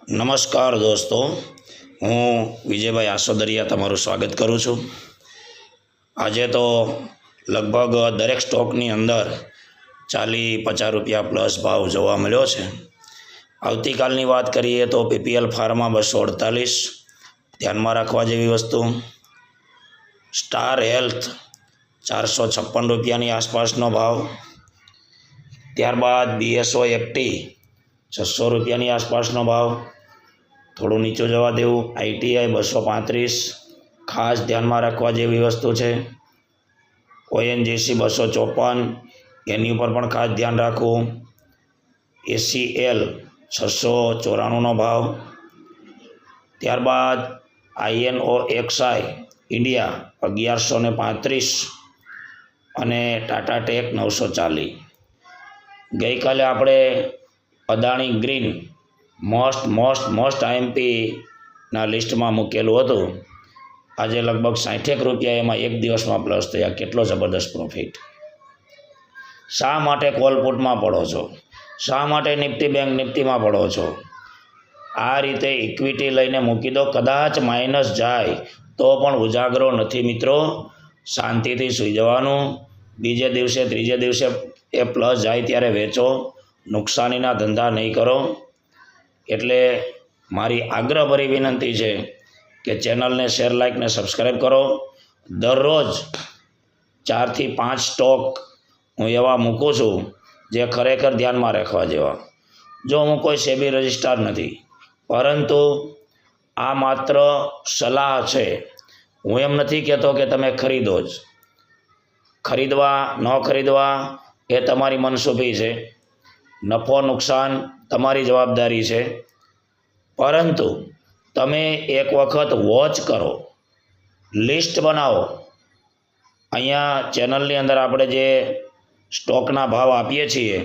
નમસ્કાર દોસ્તો, હું વિજયભાઈ આસોદરિયા તમારું સ્વાગત કરું છું। આજે તો લગભગ દરેક સ્ટોકની અંદર 40-50 રૂપિયા પ્લસ ભાવ જોવા મળ્યો છે। આવતીકાલની વાત કરીએ તો પીપીએલ ફાર્મા 248 ધ્યાનમાં રાખવા જેવી વસ્તુ। સ્ટાર હેલ્થ 456 રૂપિયાની આસપાસનો ભાવ। ત્યારબાદ બીએસઓ એક્ટી 600 રૂપિયાની આસપાસનો ભાવ। થોડું નીચું જવા દેવું। આઈટીઆઈ 235 ખાસ ધ્યાનમાં રાખવા જેવી વસ્તુ છે। ઓએનજીસી 254 એની ઉપર પણ ખાસ ધ્યાન રાખવું। એસીએલ 694નો ભાવ। ત્યારબાદ INOXI ઇન્ડિયા 1135 અને ટાટા ટેક 940। ગઈકાલે આપણે અદાણી ગ્રીન મોસ્ટ આઈએમપીના લિસ્ટમાં મૂકેલું હતું। આજે લગભગ 60 રૂપિયા એમાં એક દિવસમાં પ્લસ થયા। કેટલો જબરદસ્ત પ્રોફિટ! શા માટે કોલ પુટમાં પડો છો? શા માટે નિફ્ટી બેંક નિફ્ટીમાં પડો છો? આ રીતે ઇક્વિટી લઈને મૂકી દો। કદાચ માઇનસ જાય તો પણ ઉજાગરો નથી મિત્રો, શાંતિથી સૂઈ જવાનું। બીજે દિવસે ત્રીજે દિવસે એ પ્લસ જાય ત્યારે વેચો, નુકસાનીના ધંધા નહીં કરો। એટલે મારી આગ્રહભરી વિનંતી છે કે ચેનલને શેર, લાઇક ને સબસ્ક્રાઈબ કરો। દરરોજ 4 થી 5 સ્ટોક હું એવા મૂકું છું જે ખરેખર ધ્યાનમાં રાખવા જેવા। જો હું કોઈ સેબી રજિસ્ટ્રાર નથી, પરંતુ આ માત્ર સલાહ છે। હું એમ નથી કહેતો કે તમે ખરીદો જ। ખરીદવા ન ખરીદવા એ તમારી મનસુબી છે, નફો નુકસાન તમારી જવાબદારી છે। પરંતુ તમે એક વખત વોચ કરો, લિસ્ટ બનાવો। અહીંયા ચેનલની અંદર આપણે જે સ્ટોકના ભાવ આપીએ છીએ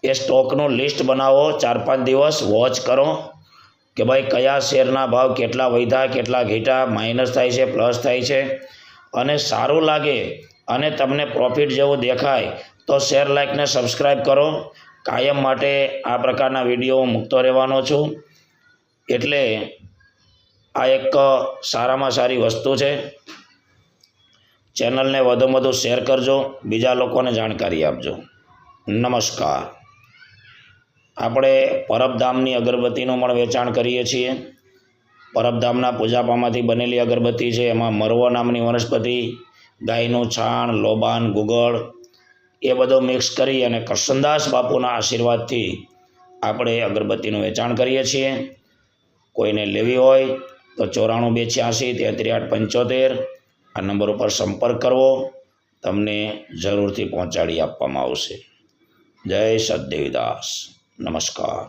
એ સ્ટોકનું લિસ્ટ બનાવો। 4-5 દિવસ વોચ કરો કે ભાઈ કયા શેરના ભાવ કેટલા વધ્યા, કેટલા ઘટ્યા, માઇનસ થાય છે, પ્લસ થાય છે। અને સારું લાગે અને તમને પ્રોફિટ જેવું દેખાય તો શેર, લાઇક ને સબસ્ક્રાઈબ કરો। કાયમ માટે આ પ્રકારના વિડીયો હું મૂકતો રહેવાનો છું। એટલે આ એક સારામાં સારી વસ્તુ છે। ચેનલને વધુમાં વધુ શેર કરજો, બીજા લોકોને જાણકારી આપજો। નમસ્કાર। આપણે પરબધામની અગરબત્તીનું પણ વેચાણ કરીએ છીએ। પરબધામના પૂજાપામાંથી બનેલી અગરબત્તી છે। એમાં મરવો નામની વનસ્પતિ, ગાયનું છાણ, લોબાન, ગુગળ એ બધો મિક્સ કરી અને કરશનદાસ બાપુના આશીર્વાદથી આપણે અગરબત્તીનું વેચાણ કરીએ છીએ। કોઈને લેવી હોય તો 94-82-33-875 આ નંબર ઉપર સંપર્ક કરવો, તમને જરૂરથી પહોંચાડી આપવામાં આવશે। જય સતદેવીદાસ। નમસ્કાર।